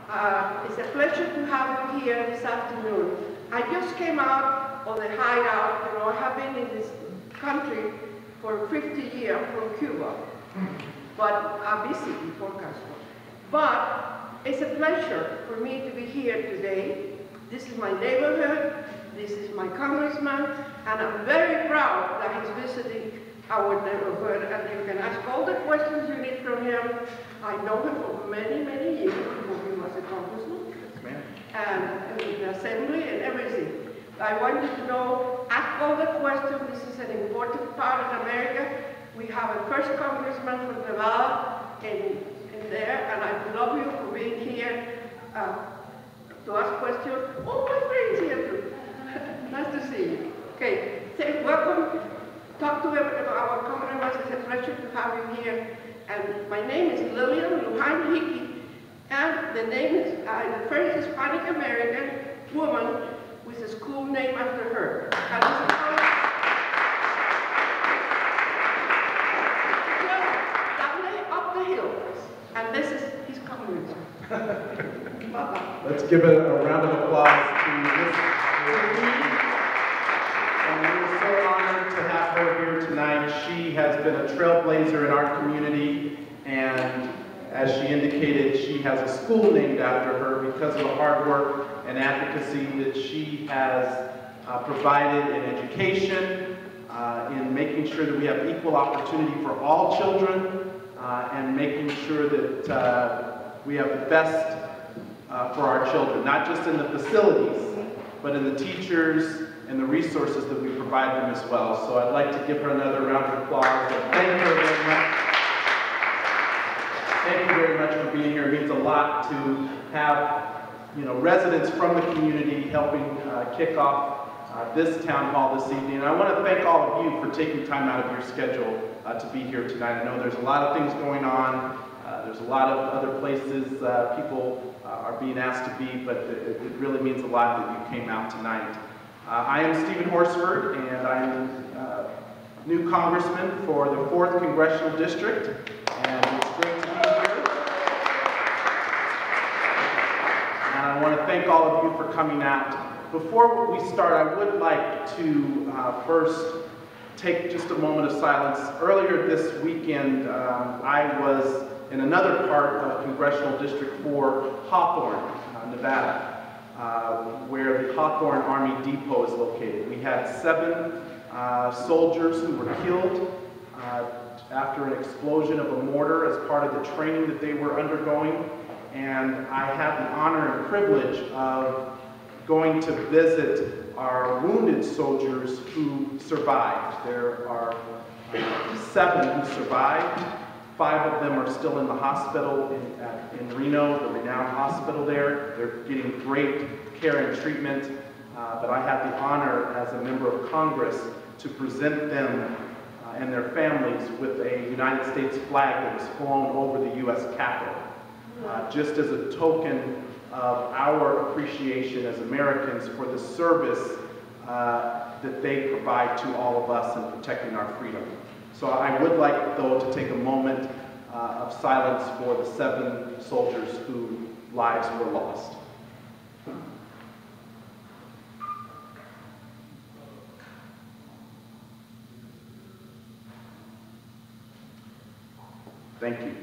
It's a pleasure to have you here this afternoon. I just came out of the hideout. You know, I have been in this country for 50 years from Cuba, but I visited before Castro. But it's a pleasure for me to be here today. This is my neighborhood. This is my congressman, and I'm very proud that he's visiting our neighborhood, and you can ask all the questions you need from him. I know him for many, many years before he was a congressman. Yes, ma'am. And in the assembly and everything. I want you to know, ask all the questions. This is an important part of America. We have a first congressman from Nevada in there, and I love you for being here to ask questions. Oh, my friend's here too. Nice to see you. Okay, say welcome. Talk to our congressman. It's a pleasure to have you here. And my name is Lillian Lujan Hickey, and the name is the first Hispanic American woman with a school named after her. And this is just up the hill. And this is his congressman. Let's give it a round of applause to Ms. Lee. And we're so honored to have her here tonight. She has been a trailblazer in our community, and as she indicated, she has a school named after her because of the hard work and advocacy that she has provided in education, in making sure that we have equal opportunity for all children, and making sure that we have the best for our children, not just in the facilities, but in the teachers and the resources that we provide them as well. So I'd like to give her another round of applause and thank her very much. Thank you very much for being here. It means a lot to have, residents from the community helping kick off this town hall this evening. And I want to thank all of you for taking time out of your schedule to be here tonight. I know there's a lot of things going on. There's a lot of other places people are being asked to be, but it really means a lot that you came out tonight. I am Steven Horsford, and I'm new congressman for the 4th Congressional District, and it's great to be here. And I want to thank all of you for coming out. Before we start, I would like to first take just a moment of silence. Earlier this weekend, I was in another part of Congressional District 4, Hawthorne, Nevada. Where the Hawthorne Army Depot is located. We had 7 soldiers who were killed after an explosion of a mortar as part of the training that they were undergoing. And I had the honor and privilege of going to visit our wounded soldiers who survived. There are 7 who survived. 5 of them are still in the hospital in Reno, the renowned hospital there. They're getting great care and treatment, but I had the honor as a member of Congress to present them and their families with a United States flag that was flown over the U.S. Capitol, just as a token of our appreciation as Americans for the service that they provide to all of us in protecting our freedom. So I would like, though, to take a moment of silence for the 7 soldiers whose lives were lost. Thank you.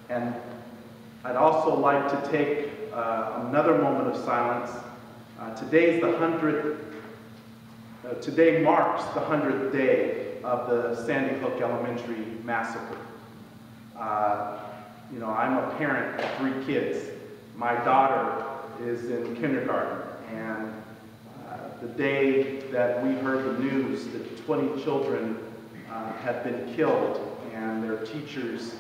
And I'd also like to take another moment of silence. Today marks the 100th day of the Sandy Hook Elementary massacre. I'm a parent of 3 kids. My daughter is in kindergarten, and the day that we heard the news that 20 children had been killed, and their teachers,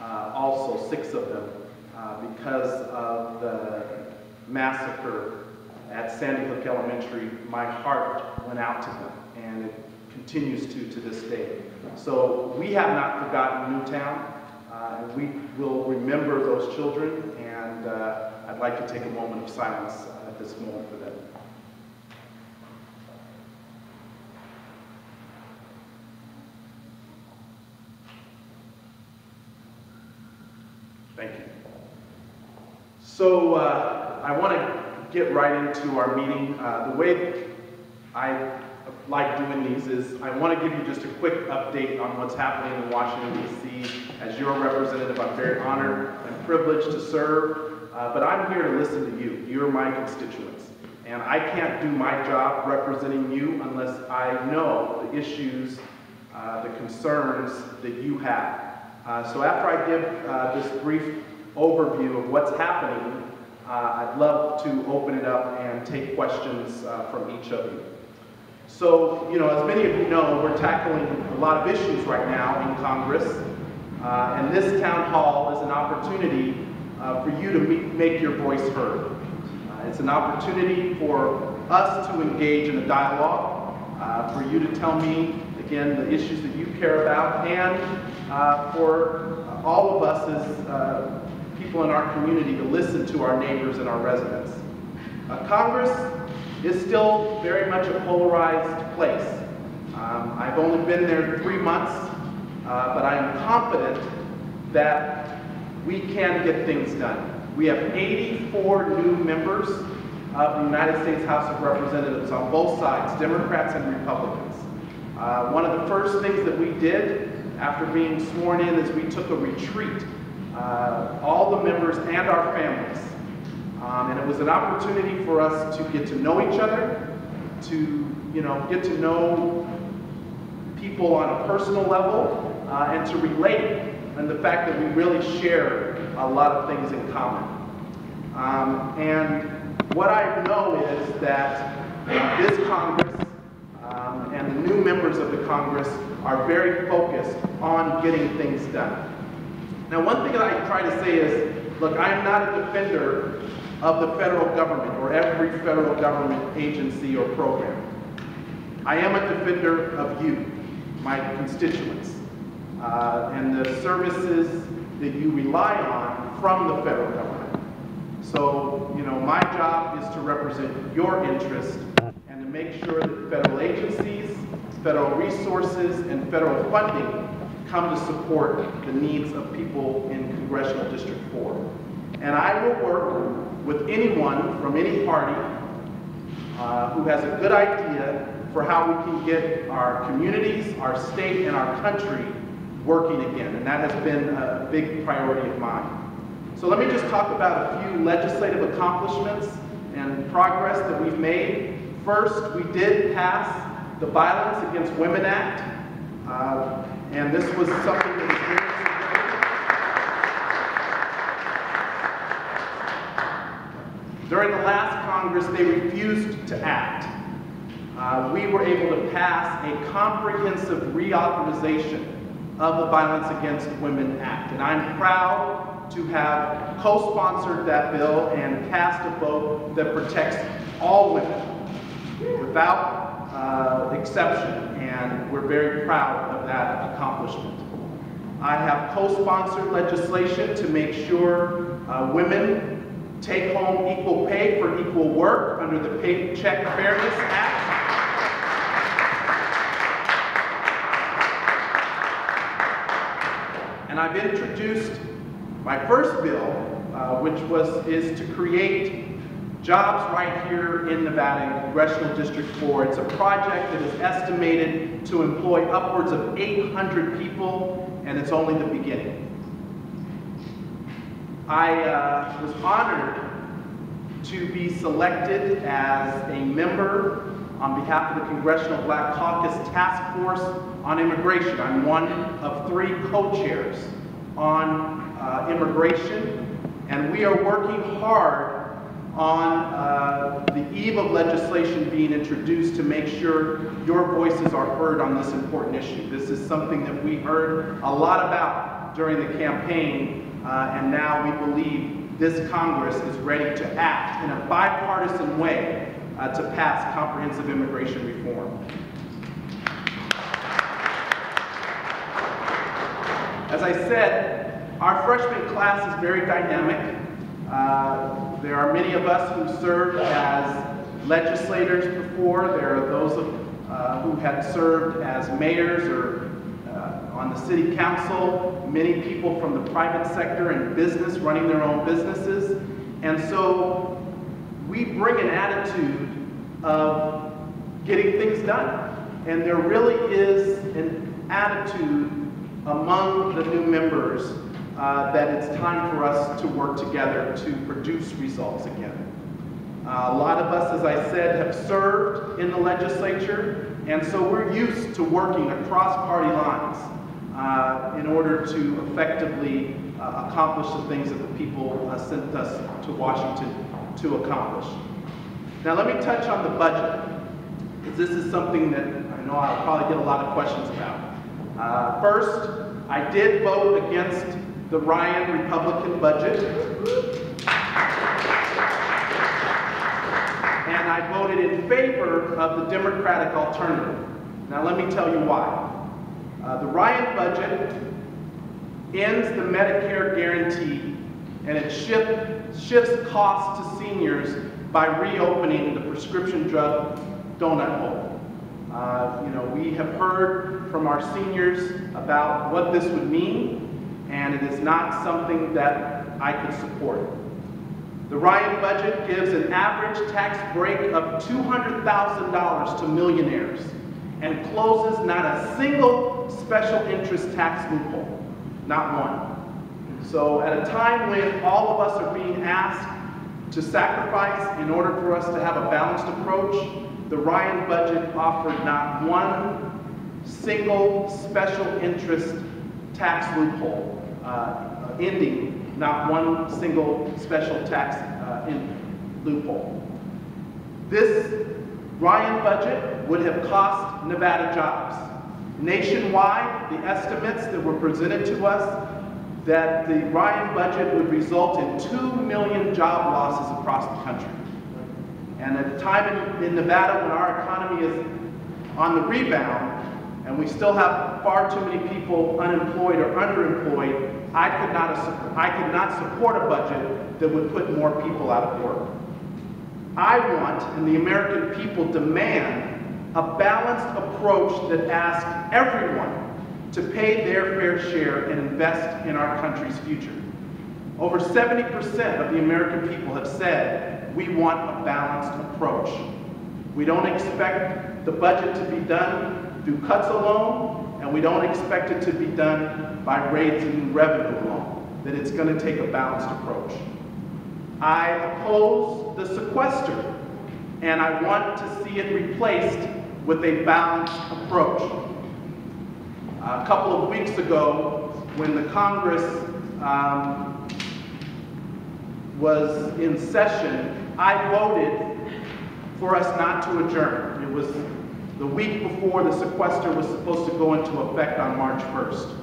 also 6 of them, because of the massacre at Sandy Hook Elementary, my heart went out to them, and it continues to this day. So we have not forgotten Newtown, and we will remember those children, and I'd like to take a moment of silence at this moment for them. Thank you. So I want to get right into our meeting. The way I like doing these is I want to give you just a quick update on what's happening in Washington, D.C. As your representative, I'm very honored and privileged to serve, but I'm here to listen to you. You're my constituents. And I can't do my job representing you unless I know the issues, the concerns that you have. So after I give this brief overview of what's happening, I'd love to open it up and take questions from each of you. So, as many of you know, we're tackling a lot of issues right now in Congress, and this town hall is an opportunity for you to make your voice heard. It's an opportunity for us to engage in a dialogue, for you to tell me, again, the issues that you care about, and for all of us as people in our community to listen to our neighbors and our residents. Congress is still very much a polarized place. I've only been there 3 months, but I am confident that we can get things done. We have 84 new members of the United States House of Representatives on both sides, Democrats and Republicans. One of the first things that we did after being sworn in is we took a retreat, all the members and our families. And it was an opportunity for us to get to know each other, to get to know people on a personal level, and to relate, and the fact that we really share a lot of things in common. And what I know is that this Congress and the new members of the Congress are very focused on getting things done. Now, one thing that I try to say is, look, I am not a defender of the federal government or every federal government agency or program. I am a defender of you, my constituents, and the services that you rely on from the federal government. So, my job is to represent your interest and to make sure that federal agencies, federal resources, and federal funding come to support the needs of people in Congressional District 4. And I will work with anyone from any party who has a good idea for how we can get our communities, our state, and our country working again. And that has been a big priority of mine. So let me just talk about a few legislative accomplishments and progress that we've made. First, we did pass the Violence Against Women Act, and this was something that was very significant. During the last Congress, they refused to act. We were able to pass a comprehensive reauthorization of the Violence Against Women Act, and I'm proud to have co-sponsored that bill and cast a vote that protects all women without exception, and we're very proud of that accomplishment. I have co-sponsored legislation to make sure women take home equal pay for equal work under the Paycheck Fairness Act. And I've introduced my first bill, which is to create jobs right here in Nevada in Congressional District 4. It's a project that is estimated to employ upwards of 800 people, and it's only the beginning. I was honored to be selected as a member on behalf of the Congressional Black Caucus Task Force on Immigration. I'm one of 3 co-chairs on immigration, and we are working hard on the eve of legislation being introduced to make sure your voices are heard on this important issue. This is something that we heard a lot about during the campaign, and now we believe this Congress is ready to act in a bipartisan way to pass comprehensive immigration reform. As I said, our freshman class is very dynamic. There are many of us who served as legislators before. There are those who had served as mayors or on the city council, many people from the private sector and business running their own businesses. And so we bring an attitude of getting things done. And there really is an attitude among the new members that it's time for us to work together to produce results again. A lot of us, as I said, have served in the legislature, and so we're used to working across party lines in order to effectively accomplish the things that the people sent us to Washington to accomplish. Now let me touch on the budget, because this is something that I know I'll probably get a lot of questions about. First, I did vote against the Ryan Republican budget, and I voted in favor of the Democratic alternative. Now let me tell you why. The Ryan budget ends the Medicare guarantee, and it shifts costs to seniors by reopening the prescription drug donut hole. We have heard from our seniors about what this would mean, and it is not something that I could support. The Ryan budget gives an average tax break of $200,000 to millionaires and closes not a single special interest tax loophole, not one. So at a time when all of us are being asked to sacrifice in order for us to have a balanced approach, the Ryan budget offered not one single special interest tax loophole, ending not one single special tax loophole. This Ryan budget would have cost Nevada jobs. Nationwide, the estimates that were presented to us that the Ryan budget would result in 2 million job losses across the country. And at a time in Nevada when our economy is on the rebound, and we still have far too many people unemployed or underemployed, I could not support a budget that would put more people out of work. I want, and the American people demand, a balanced approach that asks everyone to pay their fair share and invest in our country's future. Over 70% of the American people have said we want a balanced approach. We don't expect the budget to be done through cuts alone, and we don't expect it to be done by raising revenue alone, that it's going to take a balanced approach. I oppose the sequester, and I want to see it replaced with a balanced approach. A couple of weeks ago, when the Congress was in session, I voted for us not to adjourn. It was the week before the sequester was supposed to go into effect on March 1st.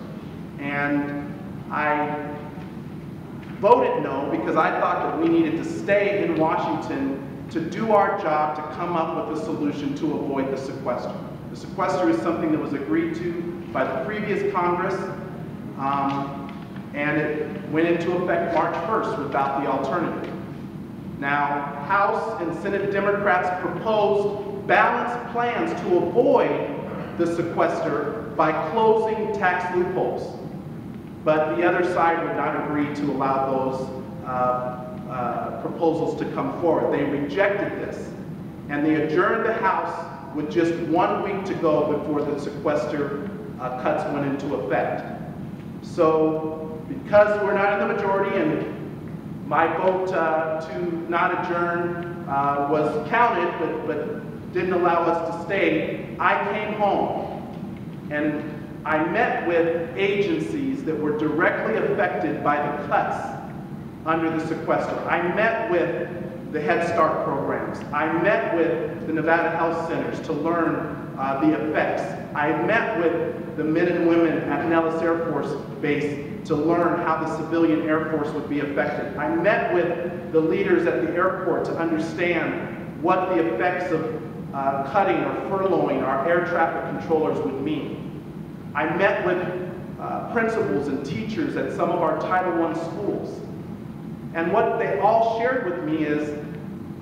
And I voted no because I thought that we needed to stay in Washington to do our job to come up with a solution to avoid the sequester. The sequester is something that was agreed to by the previous Congress, and it went into effect March 1st without the alternative. Now, House and Senate Democrats proposed balanced plans to avoid the sequester by closing tax loopholes. But the other side would not agree to allow those proposals to come forward. They rejected this, and they adjourned the House with just 1 week to go before the sequester cuts went into effect. So, because we're not in the majority and my vote to not adjourn was counted, but didn't allow us to stay, I came home and I met with agencies that were directly affected by the cuts under the sequester. I met with the Head Start programs. I met with the Nevada Health Centers to learn the effects. I met with the men and women at Nellis Air Force Base to learn how the civilian Air Force would be affected. I met with the leaders at the airport to understand what the effects of cutting or furloughing our air traffic controllers would mean. I met with principals and teachers at some of our Title I schools. And what they all shared with me is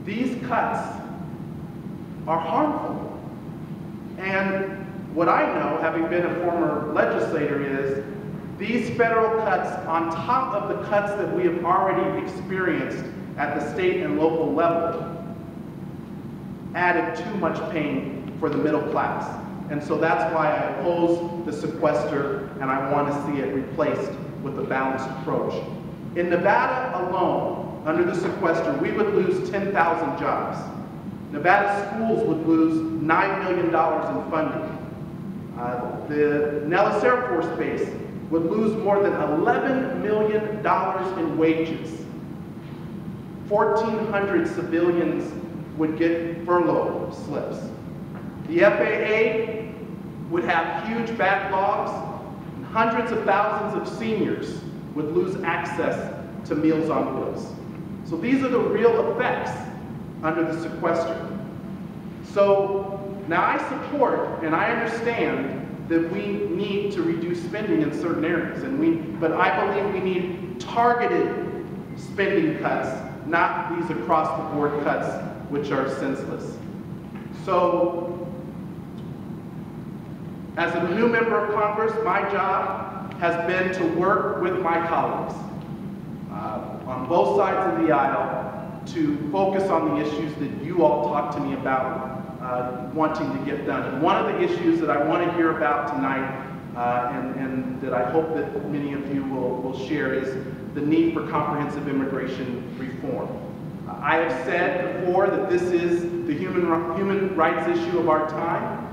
these cuts are harmful. And what I know, having been a former legislator, is these federal cuts, on top of the cuts that we have already experienced at the state and local level added too much pain for the middle class. And so that's why I oppose the sequester, and I want to see it replaced with a balanced approach. In Nevada alone, under the sequester, we would lose 10,000 jobs. Nevada schools would lose $9 million in funding. The Nellis Air Force Base would lose more than $11 million in wages. 1,400 civilians would get furlough slips. The FAA would have huge backlogs. Hundreds of thousands of seniors would lose access to Meals on Wheels. So these are the real effects under the sequester. So now I support and I understand that we need to reduce spending in certain areas, but I believe we need targeted spending cuts, not these across-the-board cuts, which are senseless. So, as a new member of Congress, my job has been to work with my colleagues on both sides of the aisle to focus on the issues that you all talk to me about wanting to get done. And one of the issues that I want to hear about tonight, and that I hope that many of you will share, is the need for comprehensive immigration reform. I have said before that this is the human rights issue of our time,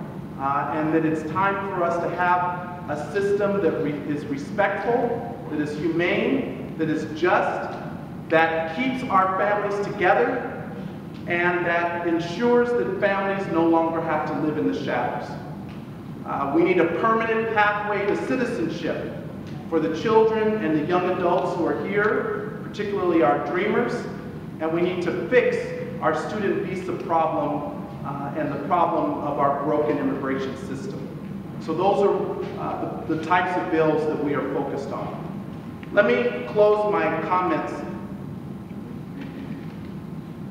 and that it's time for us to have a system that is respectful, that is humane, that is just, that keeps our families together, and that ensures that families no longer have to live in the shadows. We need a permanent pathway to citizenship for the children and the young adults who are here, particularly our dreamers, and we need to fix our student visa problem and the problem of our broken immigration system. So those are the types of bills that we are focused on. Let me close my comments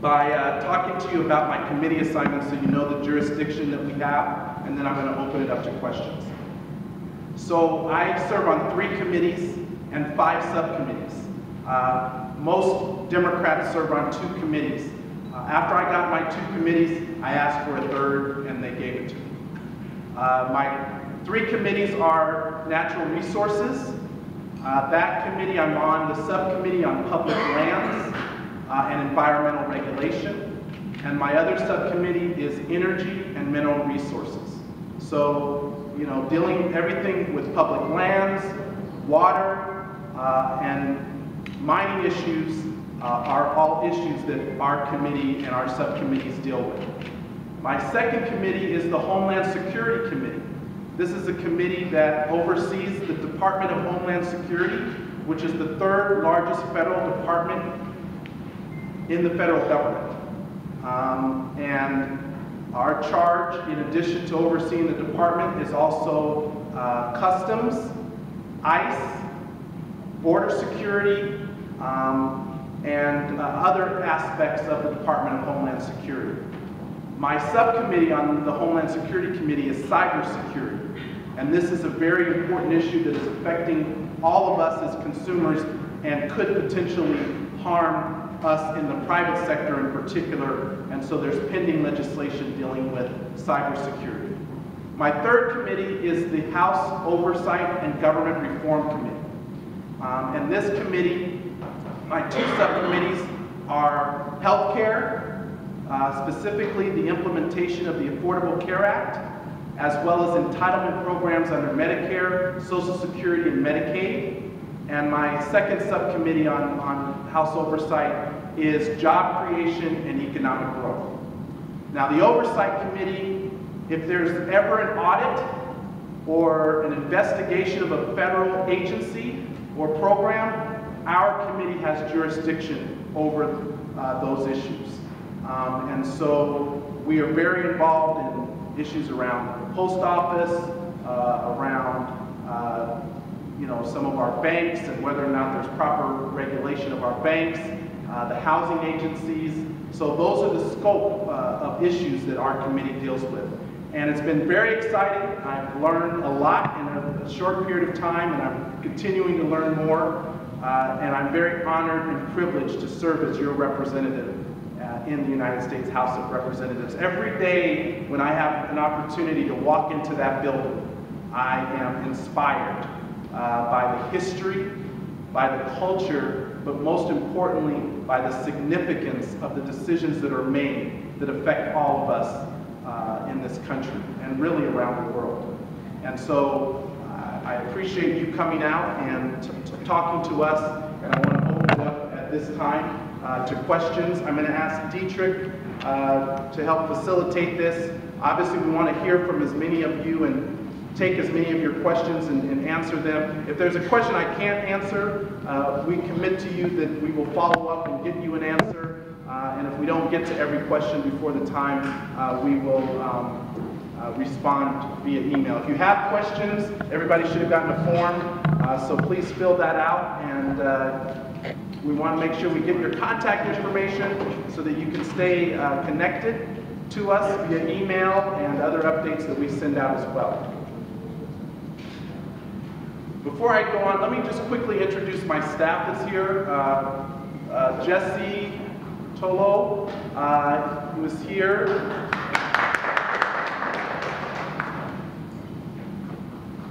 by talking to you about my committee assignments so you know the jurisdiction that we have, and then I'm going to open it up to questions. So I serve on 3 committees and 5 subcommittees. Most Democrats serve on 2 committees. After I got my 2 committees, I asked for a 3rd, and they gave it to me. My 3 committees are natural resources. That committee I'm on, the subcommittee on public lands and environmental regulation. And my other subcommittee is energy and mineral resources. So, you know, dealing everything with public lands, water, and mining issues are all issues that our committee and our subcommittees deal with. My second committee is the Homeland Security Committee. This is a committee that oversees the Department of Homeland Security, which is the 3rd largest federal department in the federal government. And our charge, in addition to overseeing the department, is also customs, ICE, border security, and other aspects of the Department of Homeland Security. My subcommittee on the Homeland Security Committee is cybersecurity. And this is a very important issue that is affecting all of us as consumers and could potentially harm us in the private sector in particular. And so there's pending legislation dealing with cybersecurity. My 3rd committee is the House Oversight and Government Reform Committee. And this committee, my 2 subcommittees are healthcare, specifically the implementation of the Affordable Care Act, as well as entitlement programs under Medicare, Social Security, and Medicaid. And my 2nd subcommittee on House Oversight is job creation and economic growth. Now the Oversight Committee, if there's ever an audit or an investigation of a federal agency or program, our committee has jurisdiction over those issues. And so we are very involved in issues around the post office, around you know, some of our banks and whether or not there's proper regulation of our banks, the housing agencies. So those are the scope of issues that our committee deals with. And it's been very exciting. I've learned a lot in a short period of time, and I'm continuing to learn more. and I'm very honored and privileged to serve as your representative in the United States House of Representatives. Every day when I have an opportunity to walk into that building, I am inspired by the history, by the culture, but most importantly, by the significance of the decisions that are made that affect all of us in this country and really around the world. And so I appreciate you coming out and talking to us, and I want to open it up at this time to questions. I'm going to ask Dietrich to help facilitate this. Obviously, we want to hear from as many of you and take as many of your questions and answer them. If there's a question I can't answer, we commit to you that we will follow up and get you an answer. And if we don't get to every question before the time, we will respond via email. If you have questions, everybody should have gotten a form, so please fill that out. And we want to make sure we get your contact information so that you can stay connected to us via email and other updates that we send out as well. Before I go on, let me just quickly introduce my staff that's here. Jesse Tolo, who is here.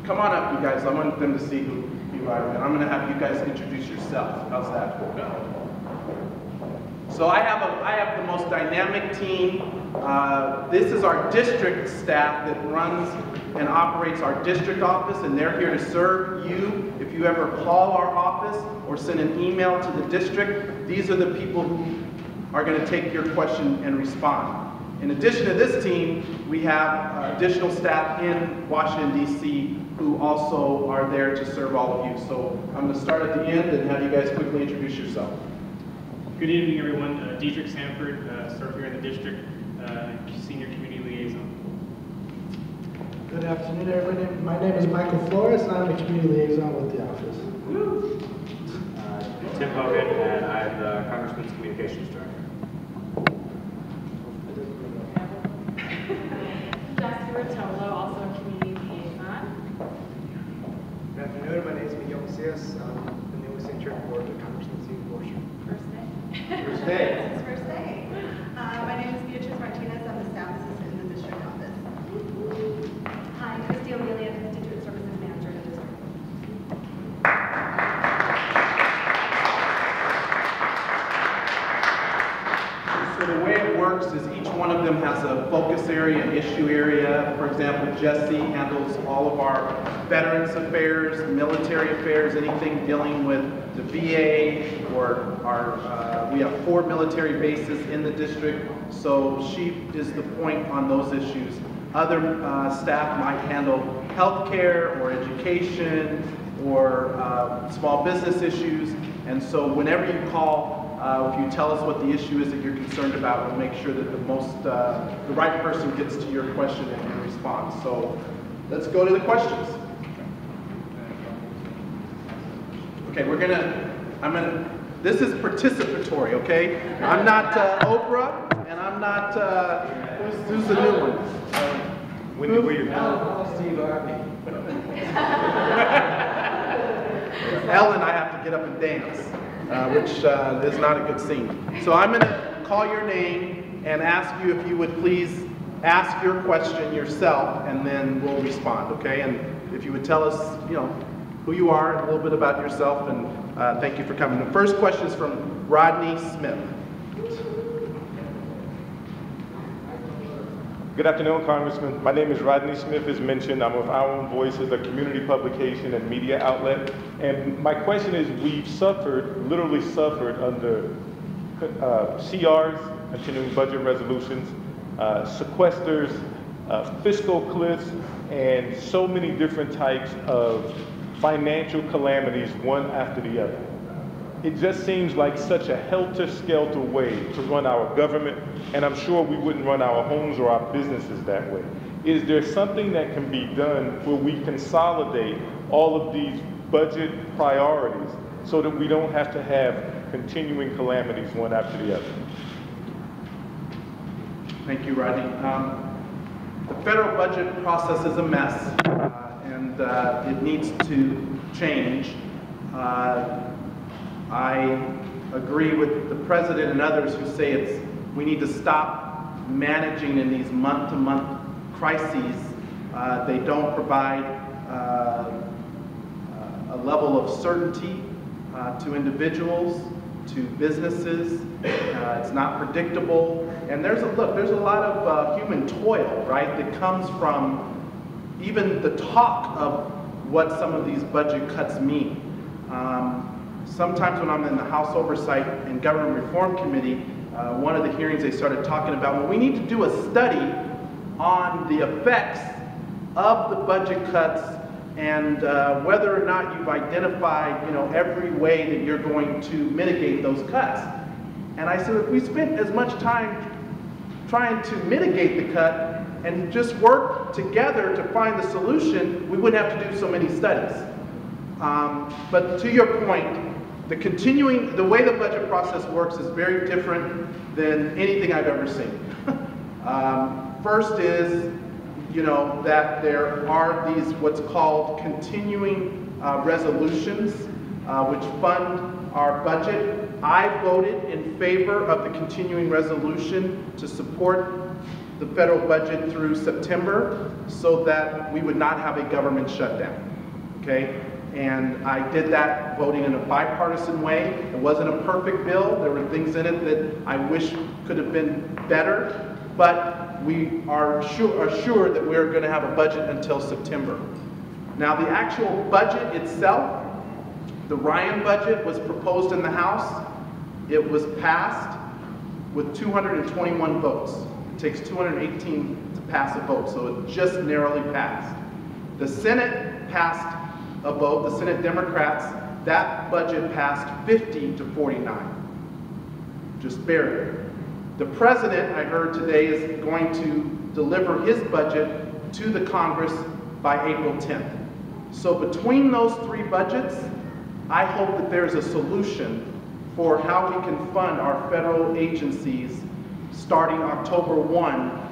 Come on up, you guys. I want them to see who you are. And I'm going to have you guys introduce yourself. How's that? So I have the most dynamic team. This is our district staff that runs and operates our district office, and they're here to serve you. If you ever call our office or send an email to the district, these are the people who are going to take your question and respond. In addition to this team, we have additional staff in Washington, D.C. who also are there to serve all of you. So I'm going to start at the end and have you guys quickly introduce yourself. Good evening, everyone. Dietrich Sanford, serve here in the district, Senior Community Liaison. Good afternoon, everybody. My name is Michael Flores, and I'm the Community Liaison with the office. Tim Hogan, and I'm the Congressman's Communications Director. Jesse Rotolo, also a Community Liaison. Good afternoon, my name is Miguel Macias. I'm the newest intern for the Congressman Steven Horsford. First day. First day. This is first day. My name is Beatrice Martinez. I'm the staff assistant in the district office. Hi, Christy O'Melia, Constituent Services Manager in the district. So the way it works is each one of them has a focus area, an issue area. For example, Jesse handles all of our veterans affairs, military affairs, anything dealing with the VA or we have 4 military bases in the district. So she is the point on those issues. Other staff might handle healthcare or education or small business issues. And so whenever you call, if you tell us what the issue is that you're concerned about, we'll make sure that the right person gets to your question and your response. So let's go to the questions. Okay, this is participatory, okay? I'm not Oprah, and I'm not, who's the new one? When you were your Steve Harvey. Ellen, I have to get up and dance, which is not a good scene. So I'm going to call your name and ask you if you would please ask your question yourself, and then we'll respond, okay? And if you would tell us, who you are, and a little bit about yourself, and thank you for coming. The first question is from Rodney Smith. Good afternoon, Congressman. My name is Rodney Smith, as mentioned. I'm with Our Own Voices, a community publication and media outlet. And my question is, we've literally suffered under CRs, continuing budget resolutions, sequesters, fiscal cliffs, and so many different types of financial calamities, one after the other. It just seems like such a helter-skelter way to run our government, and I'm sure we wouldn't run our homes or our businesses that way. Is there something that can be done where we consolidate all of these budget priorities so that we don't have to have continuing calamities one after the other? Thank you, Rodney. The federal budget process is a mess, and it needs to change. I agree with the president and others who say we need to stop managing in these month-to-month crises. They don't provide a level of certainty to individuals, to businesses. It's not predictable. And there's a lot of human toil, right, that comes from even the talk of what some of these budget cuts mean. Sometimes when I'm in the House Oversight and Government Reform Committee, one of the hearings they started talking about, well, we need to do a study on the effects of the budget cuts and whether or not you've identified, every way that you're going to mitigate those cuts. And I said, if we spent as much time trying to mitigate the cut and just work together to find the solution, we wouldn't have to do so many studies. But to your point, the way the budget process works is very different than anything I've ever seen. First is, that there are these what's called continuing resolutions, which fund our budget. I voted in favor of the continuing resolution to support the federal budget through September so that we would not have a government shutdown, okay? And I did that voting in a bipartisan way. It wasn't a perfect bill. There were things in it that I wish could have been better, but we are assured that we're going to have a budget until September. Now, the actual budget itself, the Ryan budget, was proposed in the House. It was passed with 221 votes. It takes 218 to pass a vote, so it just narrowly passed. The Senate passed a vote, the Senate Democrats, that budget passed 50-49, just barely. The president, I heard today, is going to deliver his budget to the Congress by April 10th. So between those three budgets, I hope that there's a solution for how we can fund our federal agencies starting October 1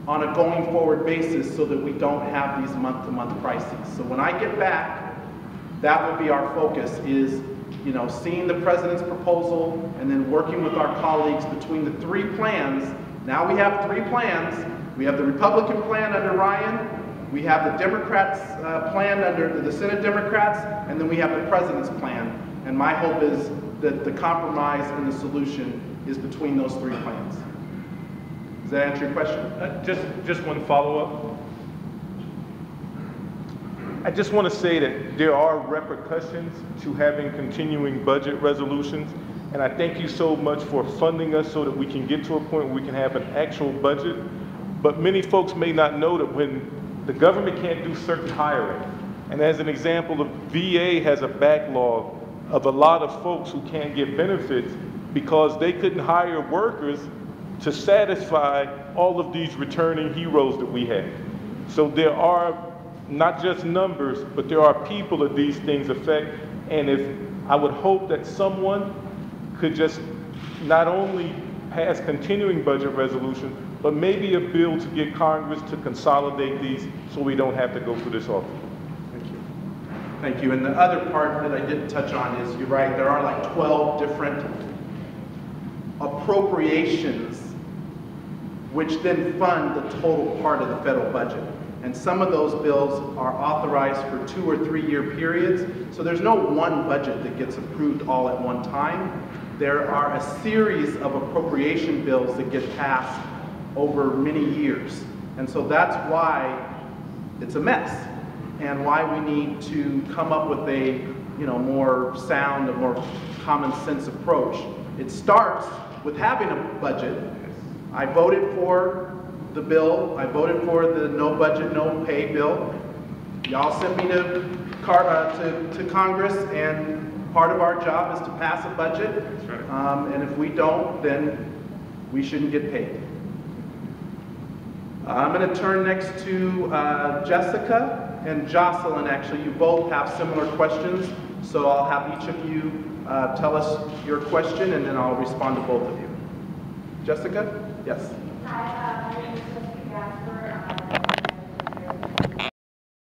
on a going forward basis so that we don't have these month-to-month crises. So when I get back, that would be our focus, is seeing the president's proposal and then working with our colleagues between the three plans. Now we have three plans. We have the Republican plan under Ryan, we have the Democrats' plan under the Senate Democrats, and then we have the president's plan. And my hope is that the compromise and the solution is between those three plans. Does that answer your question? Just one follow-up. I just want to say that there are repercussions to having continuing budget resolutions, and I thank you so much for funding us so that we can get to a point where we can have an actual budget. But many folks may not know that when the government can't do certain hiring, and as an example, the VA has a backlog of a lot of folks who can't get benefits because they couldn't hire workers to satisfy all of these returning heroes that we have. So there are not just numbers, but there are people that these things affect. And I would hope that someone could just not only pass continuing budget resolution, but maybe a bill to get Congress to consolidate these so we don't have to go through this often. Thank you. Thank you. And the other part that I didn't touch on is, you're right, there are like 12 different appropriations which then fund the total part of the federal budget. And some of those bills are authorized for 2 or 3 year periods. So there's no one budget that gets approved all at one time. There are a series of appropriation bills that get passed over many years. And so that's why it's a mess, and why we need to come up with a more sound, a more common sense approach. It starts with having a budget. I voted for the bill. I voted for the no budget, no pay bill. Y'all sent me to Congress, and part of our job is to pass a budget. That's right. And if we don't, then we shouldn't get paid. I'm going to turn next to Jessica and Jocelyn. Actually, you both have similar questions, so I'll have each of you tell us your question, and then I'll respond to both of you. Jessica? Yes. Hi,